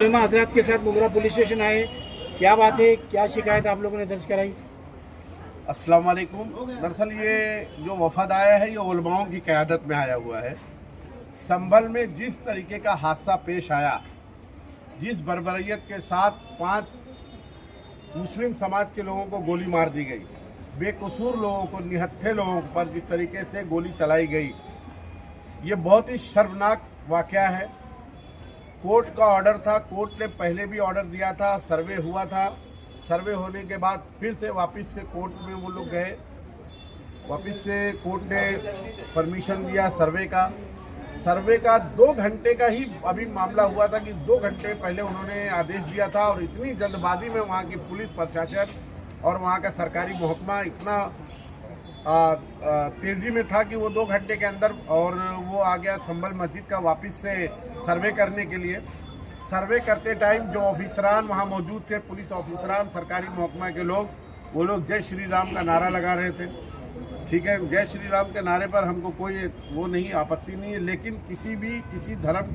हजरात के साथ मुमरा पुलिस स्टेशन आए, क्या बात है, क्या शिकायत आप लोगों ने दर्ज कराई? अस्सलाम वालेकुम। दरअसल ये जो वफद आया है ये उलमाओं की क़यादत में आया हुआ है। संभल में जिस तरीके का हादसा पेश आया, जिस बर्बरियत के साथ 5 मुस्लिम समाज के लोगों को गोली मार दी गई, बेकसूर लोगों को, निहत्थे लोगों पर जिस तरीके से गोली चलाई गई, ये बहुत ही शर्मनाक वाक़या है। कोर्ट का ऑर्डर था, कोर्ट ने पहले भी ऑर्डर दिया था, सर्वे हुआ था। सर्वे होने के बाद फिर से वापस से कोर्ट में वो लोग गए, वापस से कोर्ट ने परमिशन दिया सर्वे का 2 घंटे का ही अभी मामला हुआ था कि 2 घंटे पहले उन्होंने आदेश दिया था। और इतनी जल्दबाजी में वहाँ की पुलिस प्रशासन और वहाँ का सरकारी महकमा इतना तेज़ी में था कि वो 2 घंटे के अंदर और वो आ गया संभल मस्जिद का वापस से सर्वे करने के लिए। सर्वे करते टाइम जो ऑफिसरान वहाँ मौजूद थे, पुलिस ऑफिसरान, सरकारी महकमा के लोग, वो लोग जय श्री राम का नारा लगा रहे थे। ठीक है, जय श्री राम के नारे पर हमको कोई वो नहीं, आपत्ति नहीं है, लेकिन किसी धर्म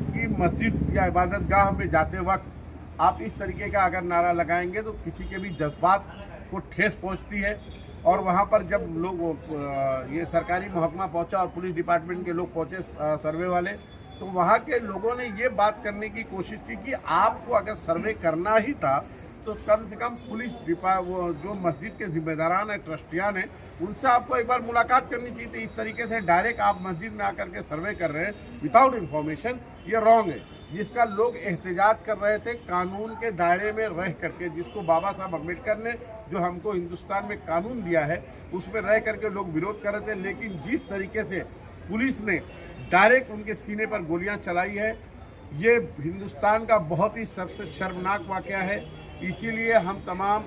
की मस्जिद या इबादत गाह में जाते वक्त आप इस तरीके का अगर नारा लगाएंगे तो किसी के भी जज्बात को ठेस पहुंचती है। और वहां पर जब लोग ये सरकारी महकमा पहुंचा और पुलिस डिपार्टमेंट के लोग पहुंचे, सर्वे वाले, तो वहां के लोगों ने ये बात करने की कोशिश की कि आपको अगर सर्वे करना ही था तो कम से कम पुलिस वो जो मस्जिद के जिम्मेदारान हैं, ट्रस्टियान हैं, उनसे आपको एक बार मुलाकात करनी चाहिए थी। इस तरीके से डायरेक्ट आप मस्जिद में आकर के सर्वे कर रहे हैं विदाउट इन्फॉर्मेशन, ये रॉन्ग है। जिसका लोग एहतजाज कर रहे थे कानून के दायरे में रह करके, जिसको बाबा साहब अम्बेडकर ने जो हमको हिंदुस्तान में कानून दिया है उसमें रह करके लोग विरोध कर रहे थे। लेकिन जिस तरीके से पुलिस ने डायरेक्ट उनके सीने पर गोलियां चलाई है, ये हिंदुस्तान का बहुत ही सबसे शर्मनाक वाक़या है। इसीलिए हम तमाम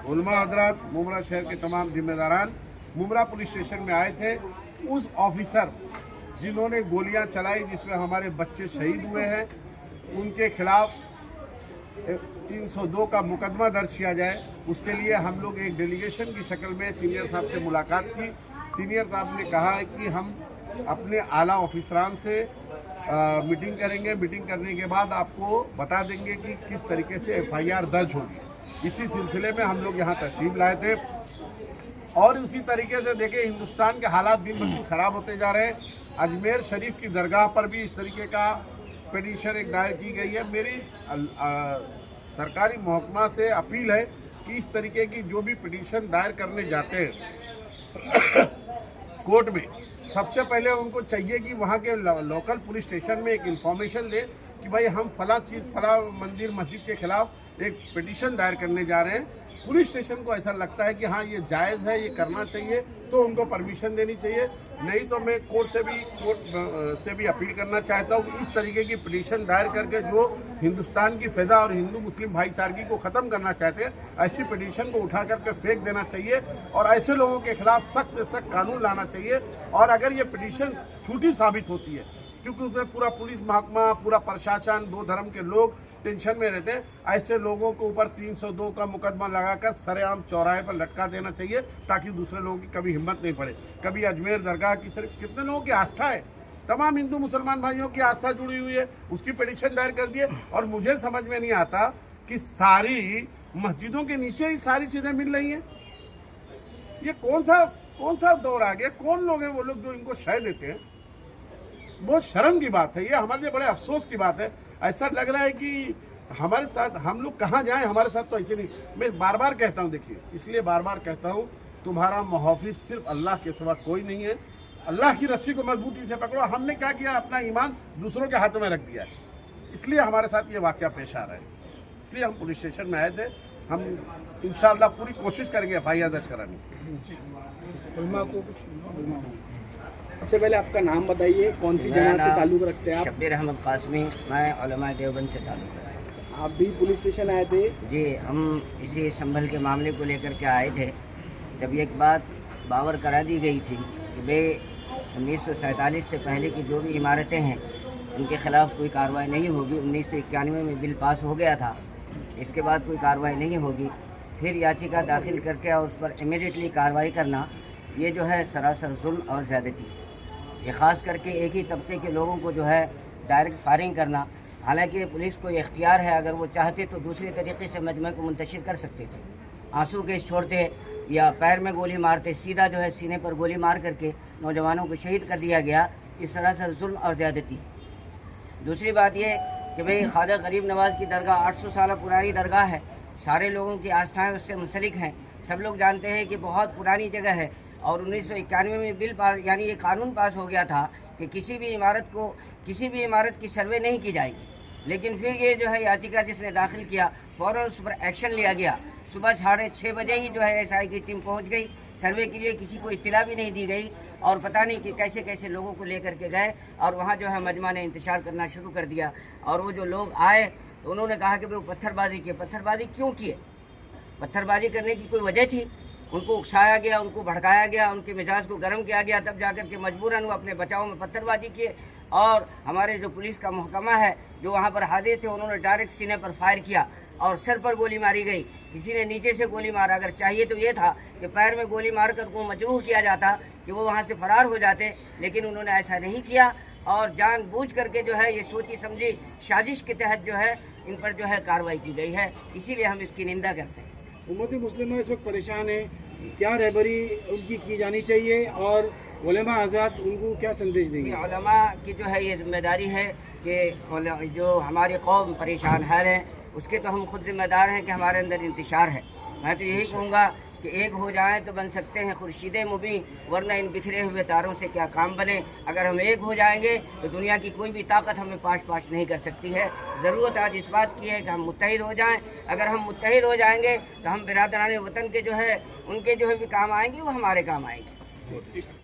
उलमा हजरात, मुमरा शहर के तमाम जिम्मेदारान मुमरा पुलिस स्टेशन में आए थे। उस ऑफिसर जिन्होंने गोलियां चलाई, जिसमें हमारे बच्चे शहीद हुए हैं, उनके खिलाफ 302 का मुकदमा दर्ज किया जाए। उसके लिए हम लोग एक डेलीगेशन की शक्ल में सीनियर साहब से मुलाकात की। सीनियर साहब ने कहा है कि हम अपने आला ऑफिसरान से मीटिंग करेंगे, मीटिंग करने के बाद आपको बता देंगे कि किस तरीके से FIR दर्ज होगी। इसी सिलसिले में हम लोग यहाँ तशरीफ लाए थे। और उसी तरीके से देखें, हिंदुस्तान के हालात दिन ब दिन ख़राब होते जा रहे हैं। अजमेर शरीफ की दरगाह पर भी इस तरीके का पिटीशन एक दायर की गई है। मेरी सरकारी महकमा से अपील है कि इस तरीके की जो भी पिटीशन दायर करने जाते हैं कोर्ट में, सबसे पहले उनको चाहिए कि वहाँ के लोकल पुलिस स्टेशन में एक इन्फॉर्मेशन दे कि भाई हम फला चीज़, फला मंदिर, मस्जिद के खिलाफ एक पिटीशन दायर करने जा रहे हैं। पुलिस स्टेशन को ऐसा लगता है कि हाँ ये जायज़ है, ये करना चाहिए, तो उनको परमिशन देनी चाहिए। नहीं तो मैं कोर्ट से भी अपील करना चाहता हूँ कि इस तरीके की पिटीशन दायर करके जो हिंदुस्तान की फ़िज़ा और हिंदू मुस्लिम भाईचारगी को ख़त्म करना चाहते हैं, ऐसी पिटीशन को उठा करके फेंक देना चाहिए और ऐसे लोगों के खिलाफ सख्त से सख्त कानून लाना चाहिए। और अगर ये पिटीशन झूठी साबित होती है, क्योंकि उसमें पूरा पुलिस महकमा, पूरा प्रशासन, 2 धर्म के लोग टेंशन में रहते हैं, ऐसे लोगों के ऊपर 302 का मुकदमा लगाकर सरेआम चौराहे पर लटका देना चाहिए, ताकि दूसरे लोगों की कभी हिम्मत नहीं पड़े। कभी अजमेर दरगाह की तरफ कितने लोगों की आस्था है, तमाम हिंदू मुसलमान भाइयों की आस्था जुड़ी हुई है, उसकी पिटीशन दायर कर दिए। और मुझे समझ में नहीं आता कि सारी मस्जिदों के नीचे ही सारी चीज़ें मिल रही हैं। ये कौन सा दौर आ गया? कौन लोग हैं वो लोग जो इनको शय देते हैं? बहुत शर्म की बात है, ये हमारे लिए बड़े अफसोस की बात है। ऐसा लग रहा है कि हमारे साथ हम लोग कहाँ जाएं, हमारे साथ तो ऐसे नहीं। मैं बार बार कहता हूँ, देखिए, इसलिए बार बार कहता हूँ, तुम्हारा मुहाफिज सिर्फ अल्लाह के सिवा कोई नहीं है। अल्लाह की रस्सी को मजबूती से पकड़ो। हमने क्या किया, अपना ईमान दूसरों के हाथों में रख दिया है, इसलिए हमारे साथ ये वाक़या पेश आ रहा है। इसलिए हम पुलिस स्टेशन में आए थे। हम इंशाअल्लाह पूरी कोशिश करेंगे FIR दर्ज कराने की। सबसे पहले आपका नाम बताइए, कौन सी जमात से ताल्लुक़ रखते हैं आप? शब्बीर अहमद कासमी, मैं उलमा देवबंद से ताल्लुक़ रखता हूँ। आप भी पुलिस स्टेशन आए थे? जी, हम इसी संभल के मामले को लेकर के आए थे। जब एक बात बावर करा दी गई थी कि भाई 1947 से पहले की जो भी इमारतें हैं उनके ख़िलाफ़ कोई कार्रवाई नहीं होगी। 1991 में बिल पास हो गया था, इसके बाद कोई कार्रवाई नहीं होगी। फिर याचिका दाखिल करके और उस पर इमीडिएटली कार्रवाई करना, ये जो है सरासर जुल्म और ज़्यादती। ये ख़ास करके एक ही तबके के लोगों को जो है डायरेक्ट फायरिंग करना। हालांकि पुलिस को ये इख्तियार है, अगर वो चाहते तो दूसरे तरीके से मजमे को मुंतशिर कर सकते थे। आंसू गैस छोड़ते या पैर में गोली मारते, सीधा जो है सीने पर गोली मार करके नौजवानों को शहीद कर दिया गया। इस तरह से जुल्म और ज़्यादती। दूसरी बात ये कि भाई ख्वाजा गरीब नवाज़ की दरगाह 800 साल पुरानी दरगाह है, सारे लोगों की आस्थाएं उससे मुंसलिक हैं। सब लोग जानते हैं कि बहुत पुरानी जगह है और 1991 में बिल पास यानी ये कानून पास हो गया था कि किसी भी इमारत की सर्वे नहीं की जाएगी। लेकिन फिर ये जो है याचिका जिसने दाखिल किया, फ़ौरन उस पर एक्शन लिया गया। सुबह 6:30 बजे ही जो है SI की टीम पहुंच गई। सर्वे के लिए किसी को इत्तला भी नहीं दी गई और पता नहीं कि कैसे कैसे लोगों को लेकर के गए और वहाँ जो है मजमा ने इंतशार करना शुरू कर दिया। और वो जो लोग आए तो उन्होंने कहा कि वो पत्थरबाजी किए। पत्थरबाजी क्यों किए? पत्थरबाजी करने की कोई वजह थी? उनको उकसाया गया, उनको भड़काया गया, उनके मिजाज को गर्म किया गया, तब जाकर के मजबूरन वो अपने बचाव में पत्थरबाजी किए। और हमारे जो पुलिस का महकमा है जो वहाँ पर हाजिर थे, उन्होंने डायरेक्ट सीने पर फायर किया और सर पर गोली मारी गई। किसी ने नीचे से गोली मारा। अगर चाहिए तो ये था कि पैर में गोली मारकर उनको मजरूह किया जाता कि वो वहाँ से फरार हो जाते, लेकिन उन्होंने ऐसा नहीं किया और जानबूझ करके जो है ये सोची समझी साजिश के तहत जो है इन पर जो है कार्रवाई की गई है। इसीलिए हम इसकी निंदा करते हैं। उम्मत मुस्लिमा इस वक्त परेशान है, क्या रहबरी उनकी की जानी चाहिए और उलमा हज़रात उनको क्या संदेश देंगे? उलमा की जो है ये जिम्मेदारी है कि जो हमारी कौम परेशान हाल है उसके तो हम खुद जिम्मेदार हैं कि हमारे अंदर इंतशार है। मैं तो यही कहूँगा कि एक हो जाएं तो बन सकते हैं खुर्शीदे मुबीन, वरना इन बिखरे हुए तारों से क्या काम बने। अगर हम एक हो जाएंगे तो दुनिया की कोई भी ताकत हमें पाश नहीं कर सकती है। ज़रूरत आज इस बात की है कि हम मुत्तहिद हो जाएं। अगर हम मुत्तहिद हो जाएंगे तो हम बिरादरान वतन के जो है उनके जो है भी काम आएंगे, वो हमारे काम आएंगे।